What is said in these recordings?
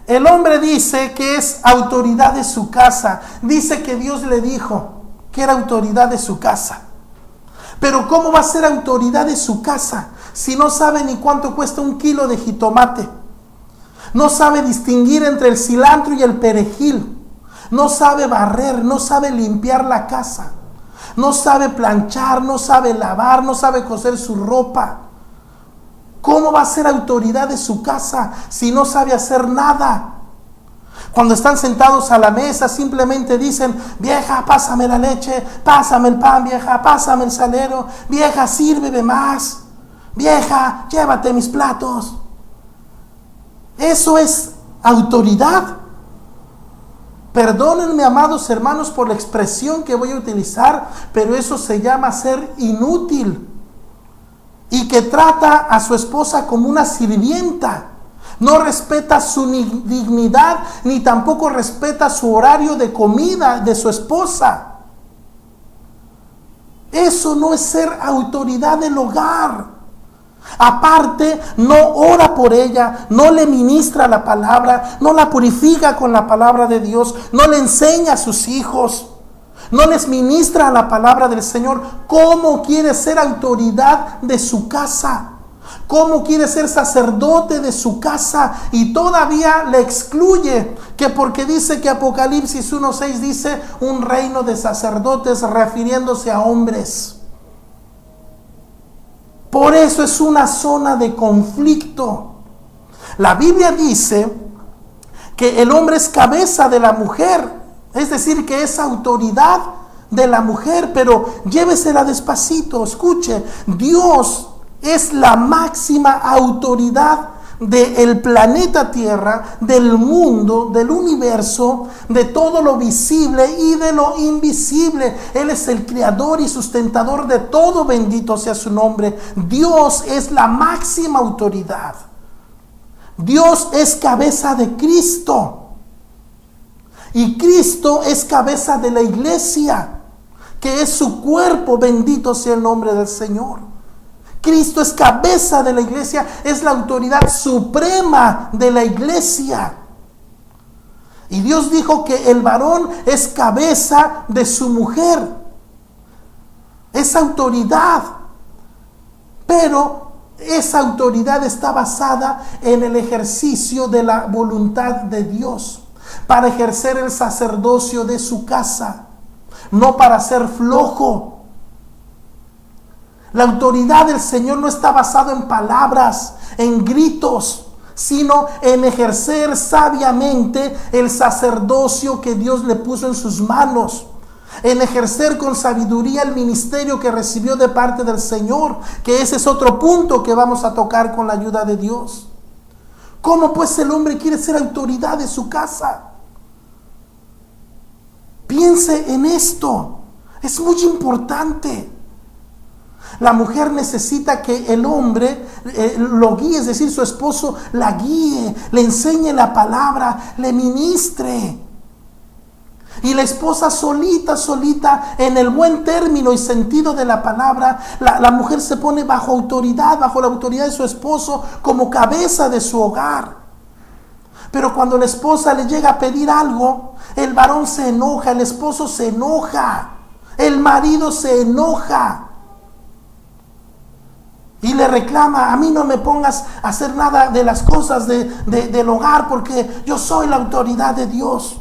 El hombre dice que es autoridad de su casa. Dice que Dios le dijo que era autoridad de su casa. Pero ¿cómo va a ser autoridad de su casa si no sabe ni cuánto cuesta 1 kilo de jitomate? No sabe distinguir entre el cilantro y el perejil. No sabe barrer, no sabe limpiar la casa. No sabe planchar, no sabe lavar, no sabe coser su ropa. ¿Cómo va a ser autoridad de su casa si no sabe hacer nada? Cuando están sentados a la mesa simplemente dicen: vieja, pásame la leche, pásame el pan, vieja, pásame el salero, vieja, sírveme más, vieja, llévate mis platos. Eso es autoridad. Perdónenme, amados hermanos, por la expresión que voy a utilizar, pero eso se llama ser inútil. Y que trata a su esposa como una sirvienta. No respeta su dignidad, ni tampoco respeta su horario de comida de su esposa. Eso no es ser autoridad del hogar. Aparte, no ora por ella, no le ministra la palabra, no la purifica con la palabra de Dios, no le enseña a sus hijos, no les ministra la palabra del Señor. ¿Cómo quiere ser autoridad de su casa? ¿Cómo quiere ser sacerdote de su casa? Y todavía le excluye, que porque dice que Apocalipsis 1:6 dice un reino de sacerdotes, refiriéndose a hombres. Por eso es una zona de conflicto. La Biblia dice que el hombre es cabeza de la mujer. Es decir, que es autoridad de la mujer, pero llévesela despacito, escuche. Dios es la máxima autoridad del planeta Tierra, del mundo, del universo, de todo lo visible y de lo invisible. Él es el creador y sustentador de todo, bendito sea su nombre. Dios es la máxima autoridad. Dios es cabeza de Cristo. Y Cristo es cabeza de la iglesia, que es su cuerpo, bendito sea el nombre del Señor. Cristo es cabeza de la iglesia, es la autoridad suprema de la iglesia. Y Dios dijo que el varón es cabeza de su mujer. Es autoridad. Pero esa autoridad está basada en el ejercicio de la voluntad de Dios, para ejercer el sacerdocio de su casa, no para ser flojo. La autoridad del Señor no está basada en palabras, en gritos, sino en ejercer sabiamente el sacerdocio que Dios le puso en sus manos, en ejercer con sabiduría el ministerio que recibió de parte del Señor, que ese es otro punto que vamos a tocar con la ayuda de Dios. ¿Cómo pues el hombre quiere ser autoridad de su casa? Piense en esto. Es muy importante. La mujer necesita que el hombre lo guíe, es decir, su esposo la guíe, le enseñe la palabra, le ministre. Y la esposa solita, en el buen término y sentido de la palabra, la mujer se pone bajo autoridad, bajo la autoridad de su esposo, como cabeza de su hogar. Pero cuando la esposa le llega a pedir algo, el varón se enoja, el esposo se enoja, el marido se enoja. Y le reclama: a mí no me pongas a hacer nada de las cosas del hogar, porque yo soy la autoridad de Dios.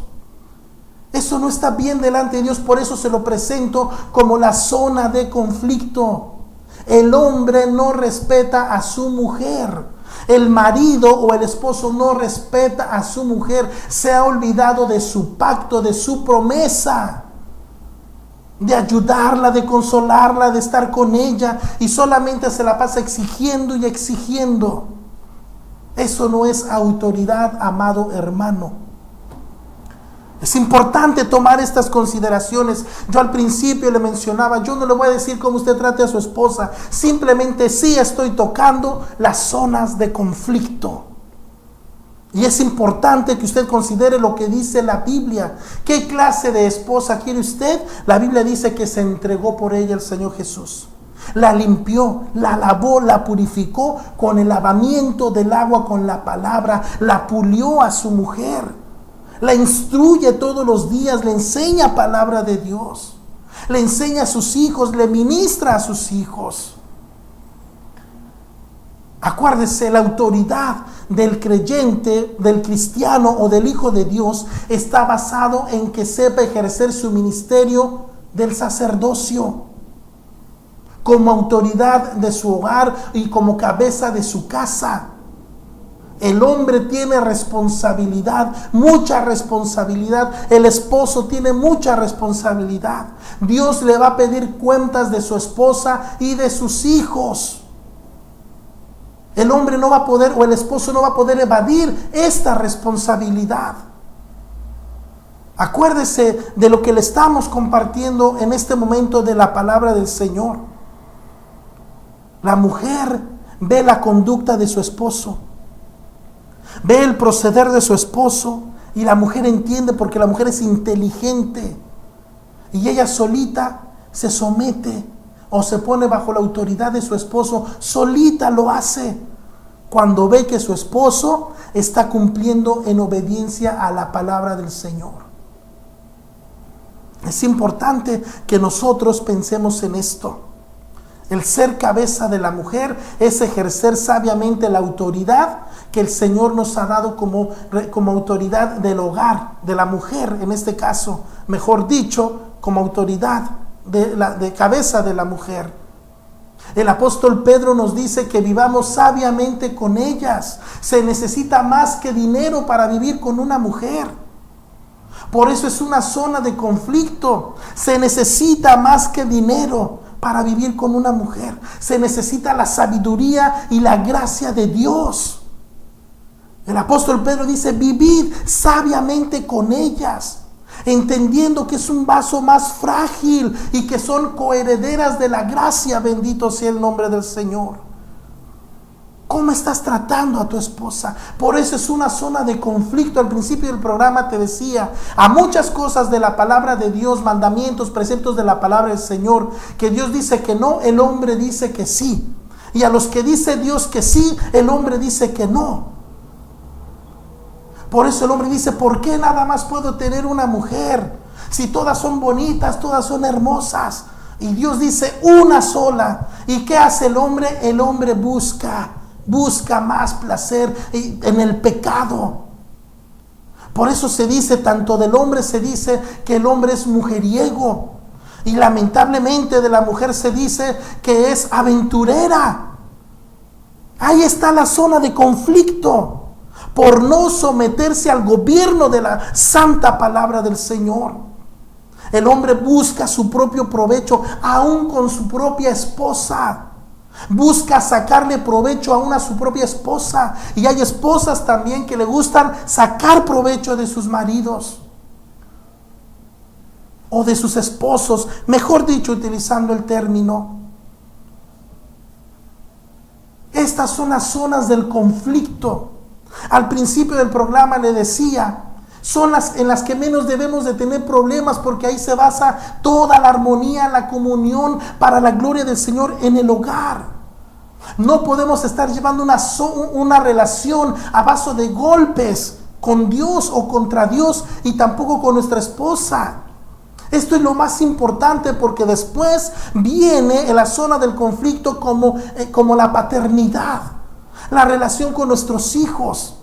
Eso no está bien delante de Dios, por eso se lo presento como la zona de conflicto. El hombre no respeta a su mujer. El marido o el esposo no respeta a su mujer. Se ha olvidado de su pacto, de su promesa, de ayudarla, de consolarla, de estar con ella, y solamente se la pasa exigiendo y exigiendo. Eso no es autoridad, amado hermano. Es importante tomar estas consideraciones. Yo al principio le mencionaba, yo no le voy a decir cómo usted trate a su esposa, simplemente sí estoy tocando las zonas de conflicto. Y es importante que usted considere lo que dice la Biblia. ¿Qué clase de esposa quiere usted? La Biblia dice que se entregó por ella el Señor Jesús. la limpió, la lavó, la purificó con el lavamiento del agua, con la palabra, la pulió a su mujer, la instruye todos los días, le enseña palabra de Dios, le enseña a sus hijos, le ministra a sus hijos. Acuérdese, la autoridad del creyente, del cristiano o del hijo de Dios está basado en que sepa ejercer su ministerio del sacerdocio como autoridad de su hogar y como cabeza de su casa. El hombre tiene responsabilidad, mucha responsabilidad. El esposo tiene mucha responsabilidad. Dios le va a pedir cuentas de su esposa y de sus hijos. El hombre no va a poder, o el esposo no va a poder evadir esta responsabilidad. Acuérdese de lo que le estamos compartiendo en este momento de la palabra del Señor. La mujer ve la conducta de su esposo, ve el proceder de su esposo, y la mujer entiende porque la mujer es inteligente y ella solita se somete o se pone bajo la autoridad de su esposo, solita lo hace cuando ve que su esposo está cumpliendo en obediencia a la palabra del Señor. Es importante que nosotros pensemos en esto. El ser cabeza de la mujer es ejercer sabiamente la autoridad que el Señor nos ha dado como autoridad del hogar, de la mujer en este caso, mejor dicho, como autoridad de cabeza de la mujer. El apóstol Pedro nos dice que vivamos sabiamente con ellas. Se necesita más que dinero para vivir con una mujer. Por eso es una zona de conflicto. Se necesita más que dinero para vivir con una mujer. Se necesita la sabiduría y la gracia de Dios. El apóstol Pedro dice: vivid sabiamente con ellas, entendiendo que es un vaso más frágil y que son coherederas de la gracia. Bendito sea el nombre del Señor. ¿Cómo estás tratando a tu esposa? Por eso es una zona de conflicto. Al principio del programa te decía, a muchas cosas de la palabra de Dios, mandamientos, preceptos de la palabra del Señor, que Dios dice que no, el hombre dice que sí. Y a los que dice Dios que sí, el hombre dice que no. Por eso el hombre dice: ¿por qué nada más puedo tener una mujer? Si todas son bonitas, todas son hermosas. Y Dios dice una sola. ¿Y qué hace el hombre? El hombre busca más placer en el pecado. Por eso se dice, tanto del hombre se dice que el hombre es mujeriego. Y lamentablemente de la mujer se dice que es aventurera. Ahí está la zona de conflicto. Por no someterse al gobierno de la santa palabra del Señor. El hombre busca su propio provecho, aún con su propia esposa. Busca sacarle provecho aún a su propia esposa. Y hay esposas también que le gustan sacar provecho de sus maridos o de sus esposos, mejor dicho, utilizando el término. Estas son las zonas del conflicto. Al principio del programa le decía, son las en las que menos debemos de tener problemas, porque ahí se basa toda la armonía, la comunión para la gloria del Señor en el hogar. No podemos estar llevando una relación a base de golpes con Dios o contra Dios, y tampoco con nuestra esposa. Esto es lo más importante, porque después viene en la zona del conflicto como la paternidad, la relación con nuestros hijos.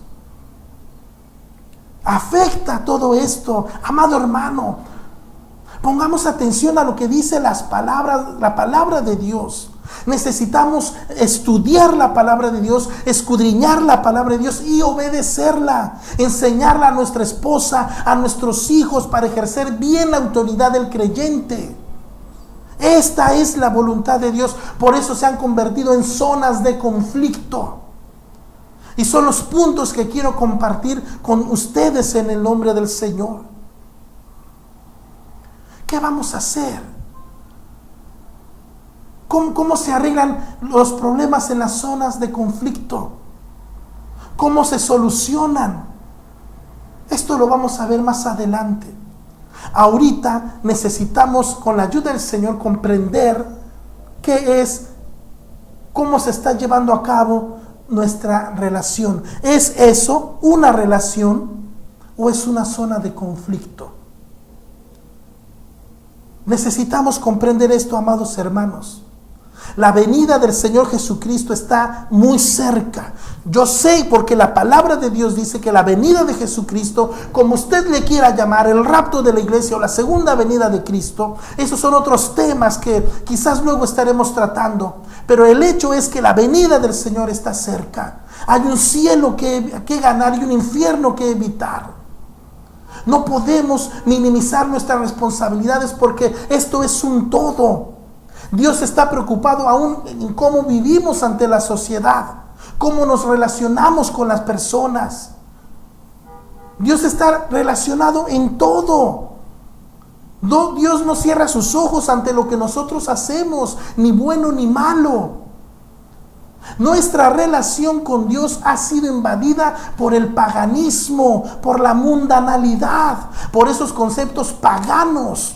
Afecta todo esto, amado hermano. Pongamos atención a lo que dice la palabra de Dios. Necesitamos estudiar la palabra de Dios, escudriñar la palabra de Dios y obedecerla, enseñarla a nuestra esposa, a nuestros hijos, para ejercer bien la autoridad del creyente. Esta es la voluntad de Dios. Por eso se han convertido en zonas de conflicto. Y son los puntos que quiero compartir con ustedes en el nombre del Señor. ¿Qué vamos a hacer? ¿Cómo se arreglan los problemas en las zonas de conflicto? ¿Cómo se solucionan? Esto lo vamos a ver más adelante. Ahorita necesitamos, con la ayuda del Señor, comprender ¿Qué es? ¿Cómo se está llevando a cabo nuestra relación? ¿Es eso una relación o es una zona de conflicto? Necesitamos comprender esto, amados hermanos. La venida del Señor Jesucristo está muy cerca. Yo sé, porque la palabra de Dios dice que la venida de Jesucristo, como usted le quiera llamar, el rapto de la iglesia o la segunda venida de Cristo, esos son otros temas que quizás luego estaremos tratando. Pero el hecho es que la venida del Señor está cerca. Hay un cielo que ganar y un infierno que evitar. No podemos minimizar nuestras responsabilidades porque esto es un todo. Dios está preocupado aún en cómo vivimos ante la sociedad, cómo nos relacionamos con las personas. Dios está relacionado en todo. Dios no cierra sus ojos ante lo que nosotros hacemos, ni bueno ni malo. Nuestra relación con Dios ha sido invadida por el paganismo, por la mundanalidad, por esos conceptos paganos.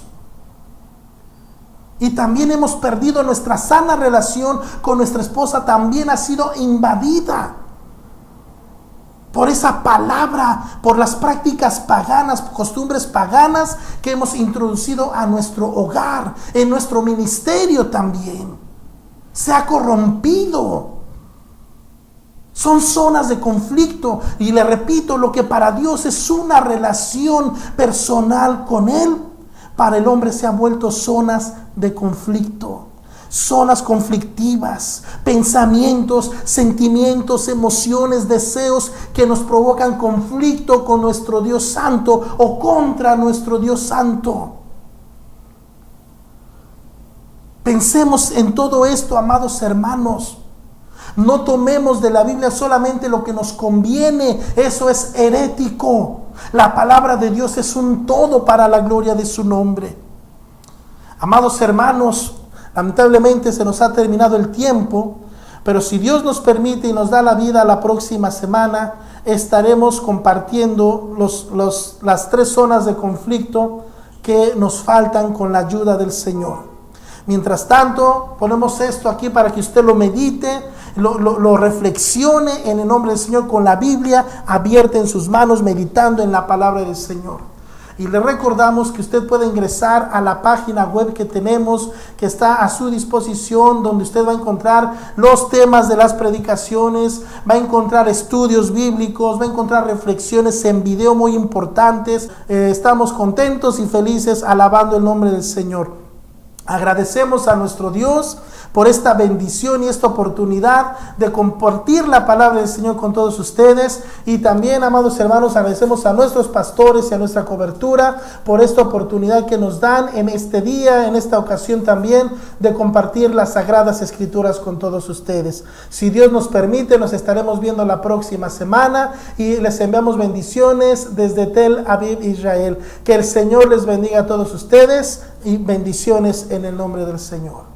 Y también hemos perdido nuestra sana relación con nuestra esposa, también ha sido invadida por esa palabra, por las prácticas paganas, costumbres paganas que hemos introducido a nuestro hogar, en nuestro ministerio también. Se ha corrompido. Son zonas de conflicto y le repito, lo que para Dios es una relación personal con Él, para el hombre se han vuelto zonas de conflicto, zonas conflictivas, pensamientos, sentimientos, emociones, deseos que nos provocan conflicto con nuestro Dios Santo o contra nuestro Dios Santo. Pensemos en todo esto, amados hermanos. No tomemos de la Biblia solamente lo que nos conviene. Eso es herético. La palabra de Dios es un todo para la gloria de su nombre. Amados hermanos, lamentablemente se nos ha terminado el tiempo, pero si Dios nos permite y nos da la vida, la próxima semana estaremos compartiendo las 3 zonas de conflicto que nos faltan con la ayuda del Señor. Mientras tanto, ponemos esto aquí para que usted lo medite, lo reflexione en el nombre del Señor, con la Biblia abierta en sus manos, meditando en la palabra del Señor. Y le recordamos que usted puede ingresar a la página web que tenemos, que está a su disposición, donde usted va a encontrar los temas de las predicaciones, va a encontrar estudios bíblicos, va a encontrar reflexiones en video muy importantes. Estamos contentos y felices alabando el nombre del Señor. Agradecemos a nuestro Dios por esta bendición y esta oportunidad de compartir la palabra del Señor con todos ustedes. Y también, amados hermanos, agradecemos a nuestros pastores y a nuestra cobertura por esta oportunidad que nos dan en este día, en esta ocasión también, de compartir las Sagradas Escrituras con todos ustedes. Si Dios nos permite, nos estaremos viendo la próxima semana y les enviamos bendiciones desde Tel Aviv, Israel. Que el Señor les bendiga a todos ustedes y bendiciones en el nombre del Señor.